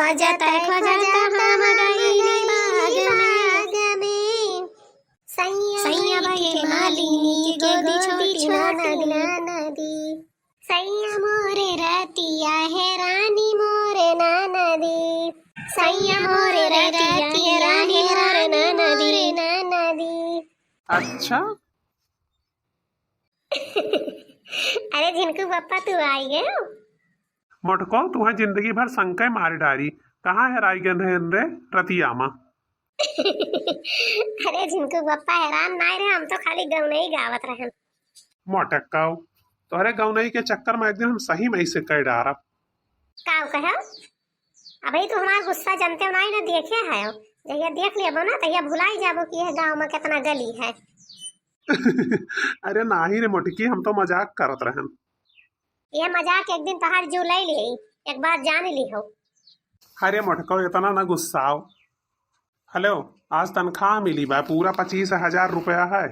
खोजत हम गइली बाग में, सैया बैठे मालिनी के गोदी छोटी नदी, सैया मोरे रतिया है रानी मोरे नदी, सैया मोरे रतिया है रानी मोरे नदी। अच्छा अरे झिनकू पप्पा तू आई गए हो? मोटको तुम्हें जिंदगी भर संकय मार डारी, कहाँ है रायगन रे रतिया माँ। अरे झिनकू पप्पा हैरान ना रहे, हम तो खाली गौने ही गावत रहे। मोटक्काओ तोहरे गौनई के चक्कर में एक दिन हम सही में से कह डारा। का कहो अभी तो हमारा गुस्सा जमते हो ना देखे है, जहिया देख लेबो ना तहिया भुलाई जाबो कि यह गांव में कितना गली है। अरे नाही रे मोटकी, हम तो मजाक करत रहन। ये मजाक एक दिन तहार जो ले ली, एक बात जान ली हो। अरे मोटको इतना ना गुस्साओ। हेलो, आज तनख्वाह मिली बा, पूरा 25,000 रुपया है।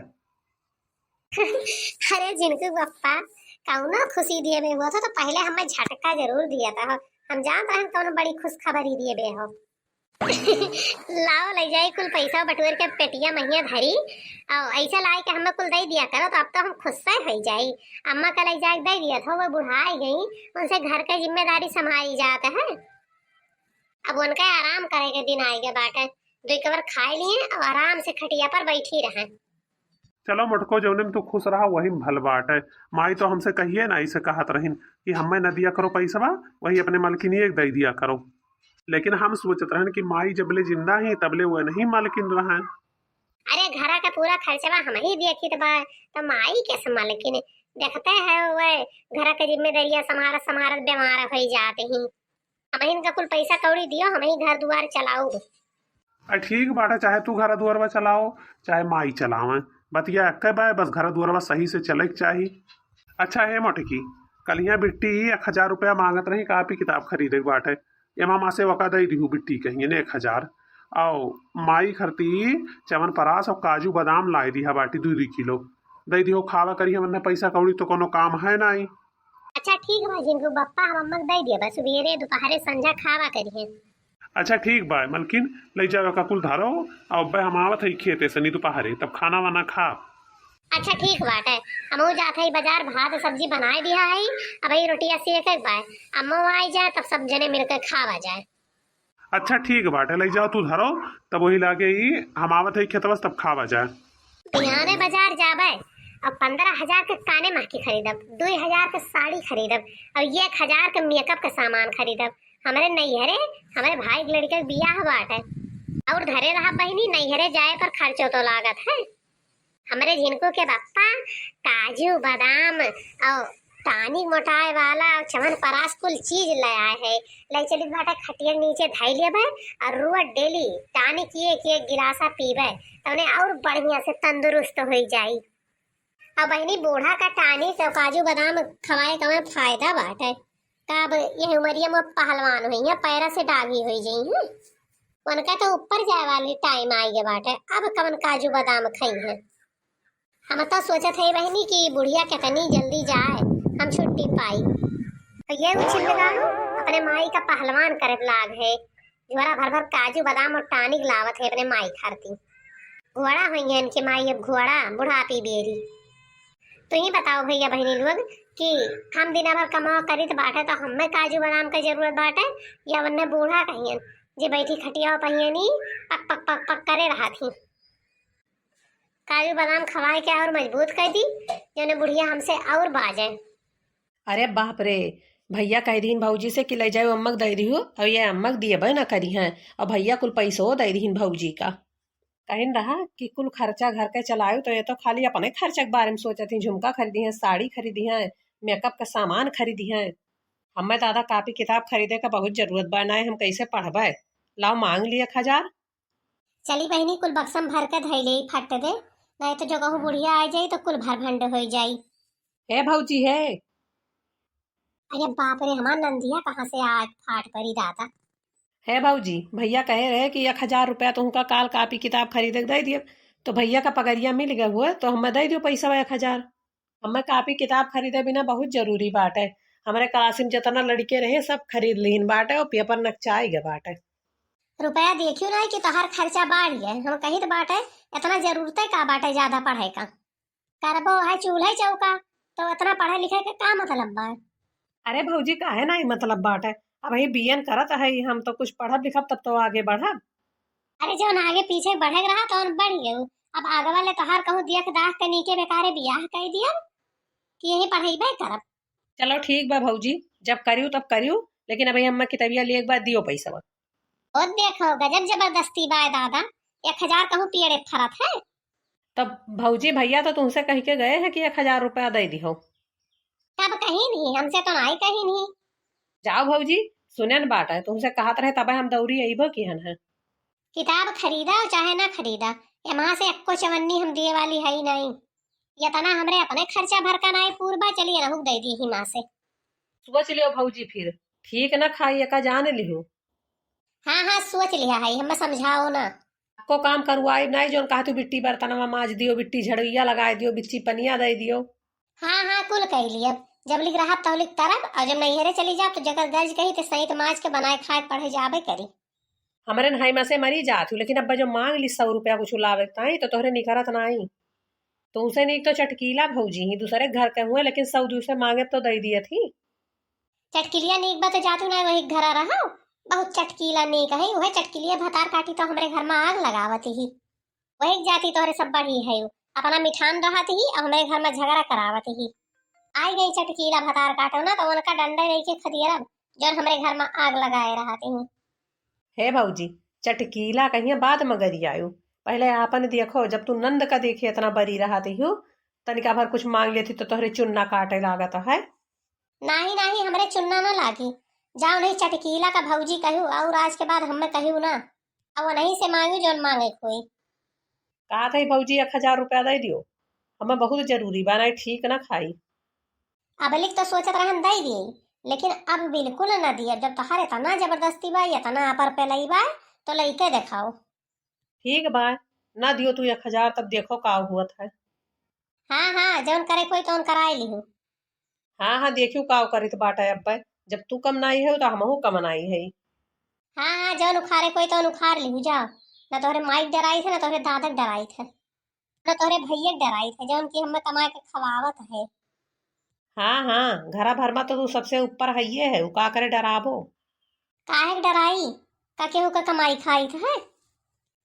अरे जिनको पप्पा कौनो खुशी दिए बे हुआ था तो पहले हमें झटका जरूर दिया था, हम जान रहे हैं कौन बड़ी खुश खबरी दिए बे हो। लाओ ले जाए कुल पैसा बटुर के पेटिया महिया धरी और ऐसा लाए के हमें कुल दे दिया करो तो अब तो हम खुश से हो जाई। अम्मा का ले जाके दे दिया था, वो बुढ़ाई गई, उनसे घर की जिम्मेदारी संभाली जाता है। अब उनका आराम करे के दिन आएगा बाटे, दो कवर खाए लिए और आराम से खटिया पर बैठी रहे। चलो मोटको, जौने में तू खुश रहा वही में भल बाट है। माई तो हमसे कहिए ना ऐसे कहत रहीन कि हमें न दिया करो पैसा, वही अपने मालकिनी एक दे दिया करो। लेकिन हम सोचत रहन कि माई जबले जिंदा ही तबले वो नहीं मालकिन रहा। अरे घर का पूरा खर्चवा हम ही देखी तो माई कैसे मालकिन देखते है, वो घर की जिम्मेदारियां समारत समारत बीमार हो जाते ही, हम इनका कुल पैसा कौड़ी दियो, हम ही घर द्वार चलाओ। ठीक बाटा, चाहे तू घर दुआरवा चलाओ चाहे माई चलावे, बतिया एक बाय बस घर दुआरवा सही से चले चाहिए। अच्छा है मोटकी, कलिया बिट्टी 1,000 रुपया मांगत रही कापी किताब खरीदे बाटे, एमा माँ से वका दे दी बिट्टी कहिए ने 1,000, और माई खरती चमन परास और काजू बादाम लाई दिया बाटी 2-2 किलो दे दियो, खावा करिए, वरना पैसा कौड़ी तो कोनो काम है नहीं। अच्छा ठीक बा जिनको बप्पा हम अम्मा दे दिया, बस सवेरे दोपहरे संझा खावा करिए। अच्छा ठीक बा मलकिन, ले जाओ का कुल धारो और बे हम आवत है खेते से नहीं दोपहरे, तब खाना वाना खा। अच्छा ठीक बात है, हम जाते ही बाजार भात सब्जी बनाए दिया है, अब ही रोटियां सेक बाय अम्मा आई जाए तब सब जने मिलकर खावा जाए। अच्छा ठीक बाटे, ले जाओ तू धरो, तब वही लागे ही हम आवत है खेतवा तब खावा जाए। बिहाने बाजार जाबे और 15,000 के काने माकी खरीदब, 2,000 के साड़ी खरीदब और 1,000 के मेकअप का सामान खरीदब। हमारे नैहरे हमारे भाई के लड़के का बियाह बाटे और धरे रहा बहनी, नैहरे जाए पर खर्चो तो लागत है। हमारे झिनको के पप्पा काजू बादाम और टानी मोटाए वाला और चमन परास कुल चीज ले आए है, ले चली बाटा खटिया नीचे धाई लेबे और रोज डेली टानी किए गिलासा पीबे तो उन्हें और बढ़िया से तंदुरुस्त हो जाई। अब बहनी बूढ़ा का टानी से काजू बादाम खवाए का में फायदा बाटे, तब ये उमरिया में पहलवान हुई है, पैरा से डागी हो जाई है, उनका तो ऊपर जाए वाली टाइम आई गए बाटे, अब कवन काजू बादाम खाई है। हम तो सोचत है बहनी कि बुढ़िया कितनी जल्दी जाए हम छुट्टी पाई, तो ये उछिल अपने माई का पहलवान करे लाग है, झोरा भर भर काजू बादाम और टानिक लावत है अपने माई खाती। घोड़ा हुई है इनके माई, अब घोड़ा बुढ़ापी बेरी। तो ये बताओ भैया बहनी लोग कि हम दिन भर कमाओ करी तो बाटे तो हमें काजू बादाम का जरूरत बाटे, या वरना बूढ़ा कहिए जे बैठी खटिया पहिए नी पक पक पक पक करे रहा थी। काजू बादाम खवाए के और मजबूत कर दी, जो बुढ़िया हमसे और बाजे। अरे बाप रे, भैया कह दीन भौजी से कि ले जाओ अम्मक दे दी हो, और ये अम्मक दिए बे ना करी हैं, और भैया कुल पैसों दे दीन भौजी का। कहीं रहा कि कुल खर्चा घर के चलायो तो ये तो खाली अपने खर्चे के बारे में सोचती थी, झुमका खरीदी है, साड़ी खरीदी है, मेकअप का सामान खरीदी है। हमें दादा कापी किताब खरीदे का बहुत जरूरत बनाए, हम कैसे पढ़बे, लाओ मांग लिए 1,000। चली बहनी कुल बक्सम भर के धैले फट दे, नहीं तो जगह बुढ़िया आ जाई तो कुल भर भंड हो जाई। है भौजी है। अरे बाप रे, हमार नंदिया कहाँ से आज फाट पड़ी दादा। है भौजी, भैया कहे रहे कि 1,000 रुपया तुमका काल कापी किताब खरीदे दे दिए, तो भैया का पगड़िया मिल गया हुआ तो हमें दे दियो पैसा 1,000। हमें कापी किताब खरीदे बिना बहुत जरूरी बात है, हमारे क्लास में जितना लड़के रहे सब खरीद लीन बाटे और पेपर नकचाई गए बाटे। रुपया देखियो ना कि तोहार खर्चा बढ़ गया। हम कही तो बाटे इतना जरूरत है का बाटे ज्यादा पढ़े का। करबो है चूल्हे चौका तो इतना पढ़े लिखे का का मतलब बा। अरे भौजी काहे नहीं मतलब बाटे, अब ही बीएन करत है, हम तो कुछ पढ़ब लिखब तब तो आगे बढ़ब। अरे जो आगे पीछे बढ़े रहा तो बढ़ गयो। अब आगे वाले तोहार कहूँ देख दाख के नीके बेकारे बियाह कह दिया कि यही पढ़ेबे करब। चलो ठीक बा भौजी, जब करियो तब करियो, लेकिन अभी हम किताबिया लिए एक बार दियो पैसा। और देखो गजब जबरदस्ती बा दादा। 1000 कहूँ पेड़े फरत है। तब भौजी भैया तो तुमसे कह के गए हैं कि 1000 रुपया दे दिहो। तब कहीं नहीं, हमसे तो नहीं कहीं नहीं। जाओ भौजी, सुने न बात है, तुमसे कहत रहे तब हम दौड़ी अइबो किहन है। किताब खरीदा चाहे ना खरीदा, एमा से एक्को चवन्नी हम दिए वाली है ही नहीं। ये तना हमरे अपने खर्चा भर का नहीं पूर्वा चलिए रहू दे दी ही माँ से। सोच लियो भौजी फिर, ठीक न खाइए का जान लिहो। हाँ हाँ सोच लिया है, हमें समझाओ ना। को काम करवाई नहीं, जोन कहा तू बिट्टी बर्तनवा माज दियो, बिट्टी झड़ुइया लगा दियो, बिच्ची पनिया दे दियो। हाँ हाँ कुल कह लिया। जब लिख रहा तब लिख तरब और जब नहीं हेरे चली जा तो जगह गर्ज कही तो सही तो माज के बनाए खाए पढ़े जाबे करी। हमारे नहाई में से मरी जात हूँ, लेकिन अब जो मांग ली 100 रुपया कुछ लावे ताई तो तोहरे निकरत नहीं। तुमसे नहीं तो चटकीला भौजी ही दूसरे घर के हुए, लेकिन 100 दूसरे मांगे तो दे दिए थी। चटकिलिया नीक बा तो जातू ना वही घर रहा। बहुत चटकीला नीक है वही चटकिलिया भतार काटी तो हमारे घर में आग लगावत ही। वही जाती तोहरे सब बढ़ी है अपना मिठान रहत ही और हमारे घर में झगड़ा करावत ही। आई गई चटकीला भतार काटो ना तो उनका डंडे रही के खदियरब जो हमारे घर में आग लगाए रहती हूँ। हे भौजी, चटकीला कहीं बाद में गरी आयो, पहले आपन देखो, जब तू नंद का देखे इतना बरी रहा हो, तनिका भर कुछ मांग लेती तो तोहरे चुन्ना काटे लागत है। नहीं नहीं हमरे चुन्ना ना लागी। जाओ नहीं चटकीला का भौजी कहू और आज के बाद हमें कहू ना। अब नहीं से मांगू जो मांगे कोई। कहा था भौजी 1000 रुपया दे दियो, हमें बहुत जरूरी बा, नहीं ठीक ना खाई। अबलिक तो सोचत रहन दे दी, लेकिन अब बिल्कुल न दिया। जब तहारे तना जबरदस्ती बा या तना पर पे लई बा तो लईके दिखाओ। ठीक बा, ना दियो तू 1000 तब देखो का हुआ है। हाँ हाँ जौन करे कोई तो कराए लिहू। हाँ हाँ देखियो का करित बाटा अब, जब तू कम नाई है तो हमहू कम नाई है। हाँ हाँ जौन उखारे कोई तो उखार लिहू जाओ। न तोहरे माइक डराई थे न तोहरे दादक डराई थे न तोहरे भैया डराई थे जौन की हमें कमाए के खवावत है। हाँ हाँ घरा भर में तो तू सबसे ऊपर है, ये है का करे डराबो। काहे डराई का केहू का कमाई खाई थे।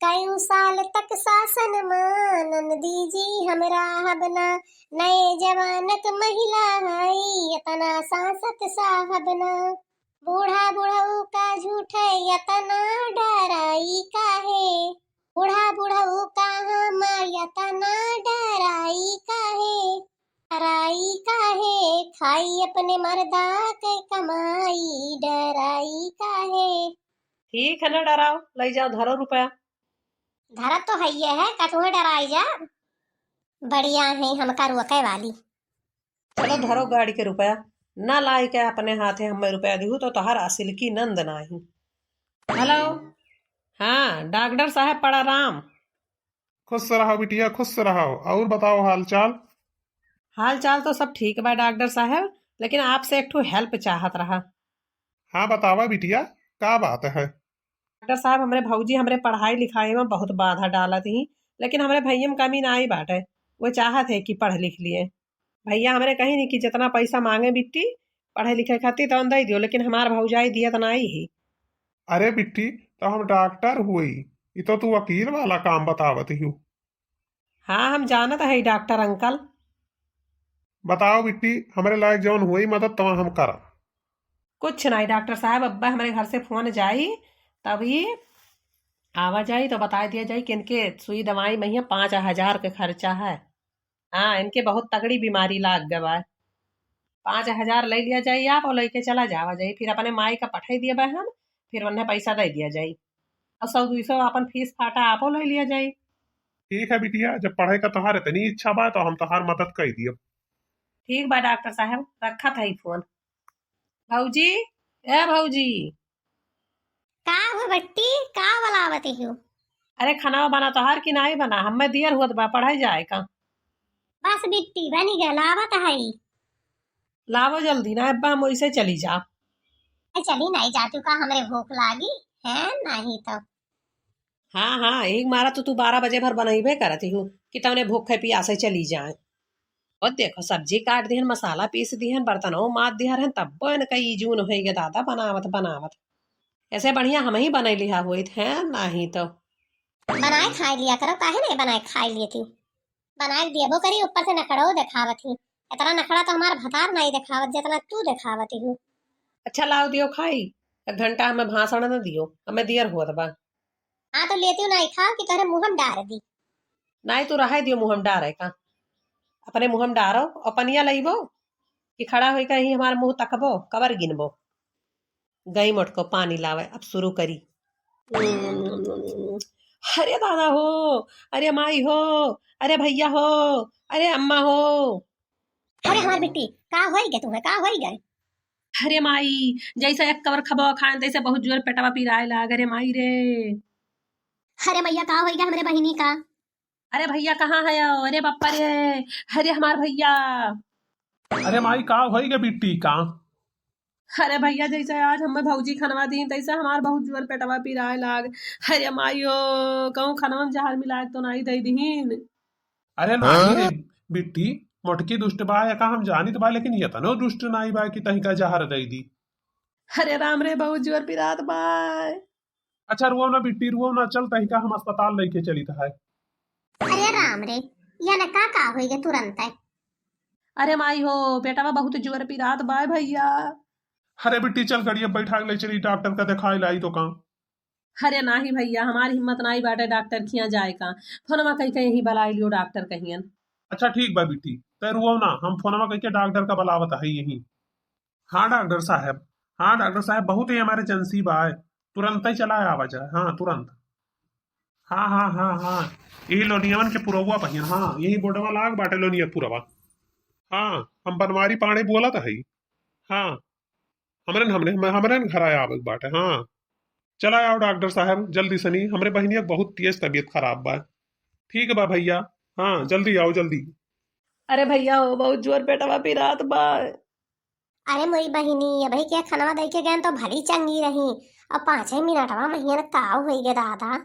कई साल तक शासन मानन दीजी हमरा हबना नए जवानक महिला हई यतना सांसत साहबना बूढ़ा बुढ़ऊ का झूठे यतना डराई काहे बूढ़ा बुढ़ऊ का हम यतना डराई काहे डराई काहे खाई अपने मर्दा के कमाई डराई काहे। ठीक है ना डराओ, ले जाओ धरो रुपया। धरत तो है ये है का तुम्हें डराई जा। बढ़िया है हमका रुके वाली। चलो धरो गाड़ी के रुपया, ना लाई के अपने हाथे हमें रुपया दिहू तो तोहर असिल की नंद नाही। हेलो, हाँ डॉक्टर साहब प्रणाम। खुश रहो बिटिया, खुश रहो। और बताओ हाल चाल। हाल चाल तो सब ठीक बा डॉक्टर साहब, लेकिन आपसे एक ठो हेल्प चाहत रहा। हाँ बतावा बिटिया, का बात है। डॉक्टर साहब हमरे भौजी हमरे पढ़ाई लिखाई में बहुत बाधा डालत ही, लेकिन हमरे भैया में कमी ना आई बाटे। वो चाहत है कि पढ़ लिख लिए। भैया हमरे कही नहीं कि जितना पैसा मांगे बिट्टी पढ़े लिखे खातिर तो दे दियो, लेकिन हमार भौजाई दिया तो नहीं ही। अरे बिट्टी तो हम डॉक्टर हुई, ये तो तू वकील वाला काम बतावत हूँ। हाँ हम जानत है डॉक्टर अंकल। बताओ बिट्टी, हमारे लायक जौन हुई मदद तो हम कर। कुछ नहीं डॉक्टर साहब, अब्बा हमारे घर से फोन जाई तभी आवा जाई तो बता दिया जाए कि इनके सुई दवाई में ही 5000 के खर्चा है। हाँ इनके बहुत तगड़ी बीमारी लाग गवा है। 5000 ले लिया जाए आप और लेके चला जावा जाए, फिर अपने माई का पठाई दिया हम, फिर उन्हें पैसा दे दिया जाए और 100-200 अपन फीस फाटा आपो ले लिया जाए। ठीक है बिटिया, जब पढ़े का तोहार इतनी इच्छा बा तो हम तोहार मदद कर दियो। ठीक बा डॉक्टर साहब, रखा था ही फोन। भौजी, ए भौजी। का हो बट्टी का बलावती हूँ। अरे खाना बना तोहार की नहीं बना, हमें दियर हुआ बा पढ़ाई जाए का। बस बिट्टी बनी गलावत है। लावो जल्दी ना अब्बा, हम वैसे चली जा। चली नहीं जाती का, हमरे भूख लागी है नहीं तो। हाँ हाँ, एक मारा तो तू 12 बजे भर बनइबे करती हूँ कि तवने भूखे पियासे चली जाए। और देखो सब्जी काट दिहन, मसाला पीस दिहन, बर्तनों माज दिहर हन, तब बन कई जून हो गए दादा बनावत बनावत। ऐसे बढ़िया हम ही बनई लिहा हुई है नहीं तो। बनाए खाई लिया करो, काहे नहीं बनाए खाई लिए थी। बनाए दिएबो करी, ऊपर से नखड़ो दिखावत ही। इतना नखड़ा तो हमारा भतार नहीं दिखावत जितना तू दिखावती हूँ। अच्छा लाओ दियो खाई, 1 घंटा हमें भाषण न दियो, हमें दियर हुआ बा। हाँ तो लेती हूँ नहीं खाओ कि तोहरे मुँह में डाल दी। नहीं तू रहे दियो मुँह में डारे का, अपने मुँह में डारो और पनिया लईबो कि खड़ा होई कहीं हमारे मुँह तकबो कबर गिनबो। गई मोटको पानी लावे, अब शुरू करी। अरे दादा हो, अरे माई हो, अरे भैया हो, अरे अम्मा हो। अरे हमारी बेटी का होई गए, तुम्हें का होई गए। अरे माई, जैसे एक कबर खबो खान तैसे बहुत जोर पेटवा पिराए लाग रे माई रे। अरे मैया का होई गए हमरे बहिनी का। अरे भैया कहाँ है? अरे बप्पा रे, अरे हमार भैया। अरे माई का होई गे बिट्टी का? अरे भैया जैसे आज हमें भौजी खनवा दी तैसे हमार बहुत जोर पेटवा पिराए लाग। अरे माई हो, कहूँ खनवा में जहर मिला तो नहीं दे दीन। अरे नाही रे बिट्टी, मोटकी दुष्ट बा या का हम जानित बा, लेकिन यतनो दुष्ट नाई बा कि तही का जहर दई दी। अरे राम रे, बहुत जोर पिरात बाय। अच्छा रुओ ना बिट्टी, रुओ ना, चल तही का हम अस्पताल लेके चली है। अरे राम रे, या न का होई गए तुरंत है। अरे माई हो, बेटावा बहुत जोर पिरात बाय भैया। अरे बिट्टी चल गाड़ी अब बैठा के ले चली डॉक्टर का दिखाई लाई तो कहाँ। अरे नाही भैया, हमारी हिम्मत नहीं बाटे डॉक्टर खिया जाए का। फोनमा कहीं कहीं ही बलाई लियो डॉक्टर कहियन। अच्छा ठीक बा बिट्टी, तय रुओ ना, हम फोनमा करके डॉक्टर का बुलावत है यही। हाँ डॉक्टर साहब, हाँ डॉक्टर साहब, बहुत ही इमरजेंसी बा है, तुरंत ही चला आवा जाए, हाँ तुरंत। हाँ हाँ हाँ हाँ, यही लोनियवन के पुरवा पहियन, हाँ यही बोर्डवा लाग बाटे लोनिया पुरवा। हाँ हम बनवारी पाड़े बोला था ही। हाँ हमरे हमरे हमरे न घर आया आवक बाटे, हाँ चला आओ डॉक्टर साहब जल्दी सनी, हमरे बहनिया के बहुत तेज तबीयत खराब बा। ठीक बा भैया, हाँ जल्दी आओ जल्दी। अरे भैया हो, बहुत जोर पेटवा पिरात बाय। अरे मोरी बहिनी अभी के खनवा दे के गए तो भली चंगी रही। अब 5 मिनटवा महियन का होई गए दादा।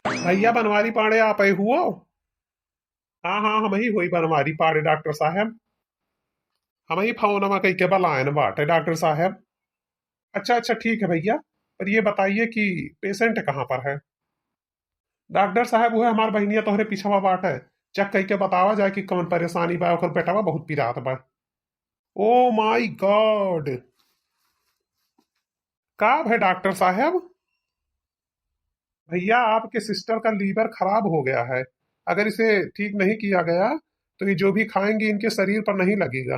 भैया बनवारी पाड़े आप ही हुआ? हाँ हाँ हम ही हुई बनवारी पाड़े डॉक्टर साहब, हम ही फोनमा कई के बलायन बाटे डॉक्टर साहब। अच्छा अच्छा ठीक है भैया, पर ये बताइए कि पेशेंट कहाँ पर है? डॉक्टर साहब वो है हमार बहनिया तोहरे पीछवा बाट है, चेक कई के बतावा जाए कि कौन परेशानी बा, ओकर बेटावा बहुत पिरात बा। ओ माय गॉड, का है डॉक्टर साहब? भैया आपके सिस्टर का लीवर खराब हो गया है, अगर इसे ठीक नहीं किया गया तो ये जो भी खाएंगी इनके शरीर पर नहीं लगेगा,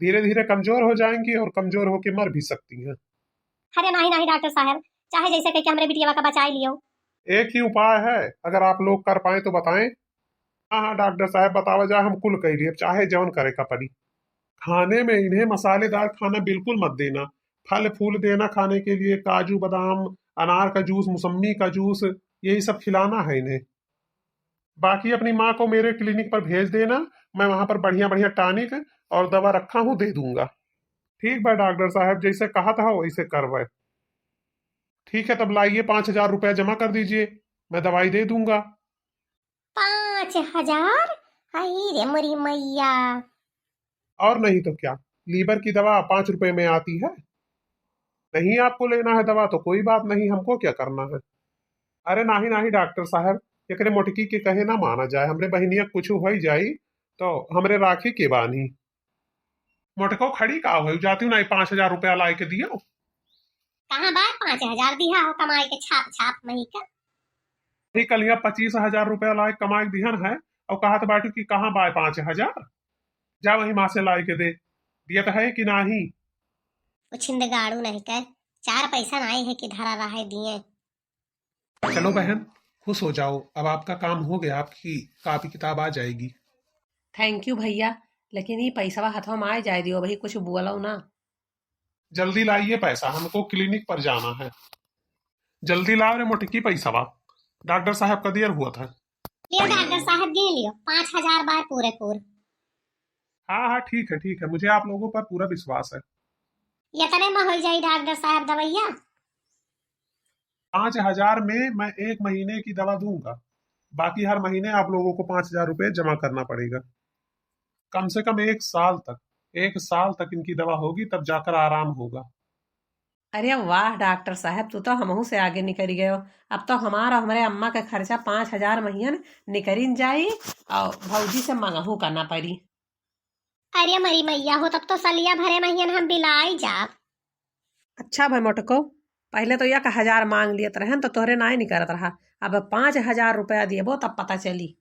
धीरे धीरे कमजोर हो जाएंगी और कमजोर होकर मर भी सकती हैं। अरे नहीं नहीं डॉक्टर साहब, चाहे जैसे कह के हमरे बिटिया का बचा लियो। एक ही उपाय है, अगर आप लोग कर पाए तो बताएं। हाँ हाँ डॉक्टर साहब बतावा जाए, हम कुल कह लिए, चाहे जवन करे का पड़ी। खाने में इन्हें मसालेदार खाना बिल्कुल मत देना, फल फूल देना खाने के लिए, काजू बादाम, अनार का जूस, मौसम्मी का जूस, यही सब खिलाना है इन्हें। बाकी अपनी माँ को मेरे क्लिनिक पर भेज देना, मैं वहां पर बढ़िया बढ़िया टॉनिक और दवा रखा हूँ, दे दूंगा। ठीक बा डॉक्टर साहब, जैसे कहा था वैसे करवाए। ठीक है तब लाइए, 5,000 रुपया जमा कर दीजिए, मैं दवाई दे दूंगा। 5,000? आई रे मोरी मैया। और नहीं तो क्या, लीवर की दवा 5 रुपए में आती है। नहीं आपको लेना है दवा तो कोई बात नहीं, हमको क्या करना है। अरे नाही नाही डॉक्टर साहब, एकरे मोटकी के कहे ना माना जाए, हमरे बहनिया कुछ हो ही जाई तो हमरे राखी के बानी। मोटको खड़ी का हो जाती हूँ, नहीं 5,000 रुपया ला के दियो। कहाँ बार 5,000 दिया हो कमाई के छाप छाप मही का। ही कल 25,000 रुपया ला के कमाई दिहन है, और कहा तो बाटू की कहाँ बाय 5,000, जा वही माँ से ला के दे दिया तो है कि नहीं। उछिंद गाड़ू नहीं कर, 4 पैसा नहीं है कि धरा रहा दिए। चलो बहन खुश हो जाओ, अब आपका काम हो गया, आपकी कापी किताब आ जाएगी। थैंक यू भैया, लेकिन ये पैसा हाथवा में आ जाए दियो भाई, कुछ बोलो ना। जल्दी लाइए पैसा, हमको क्लिनिक पर जाना है, जल्दी लाओ रे मोटकी पैसा बा, डॉक्टर साहब का देर हुआ था। लियो डॉक्टर साहब गिन लियो, 5,000 बार पूरे पूरे। हाँ हाँ ठीक है, मुझे आप लोगों पर पूरा विश्वास है। इतने में हो जाई डॉक्टर साहब दवैया? 5,000 में मैं 1 महीने की दवा दूंगा। बाकी हर महीने आप लोगों को 5,000 रुपये जमा करना पड़ेगा। कम से कम 1 साल तक, 1 साल तक इनकी दवा होगी, तब जाकर आराम होगा। अरे वाह डॉक्टर साहब, तू तो हमहू से आगे निकल गए हो। अब तो हमारा हमारे अम्मा का खर्चा 5,000 महीन निकरिन जाई और भौजी से मंगहू करना पड़ी। अरे मरी मैया हो, तब तो सलिया भरे महीन हम बिलाई जाब। अच्छा भाई मोटको, पहले तो 1,000 मांग लियत रहन तो तोहरे ना ही नहीं करत रहा। अब 5,000 रुपया दिएबो तब पता चली।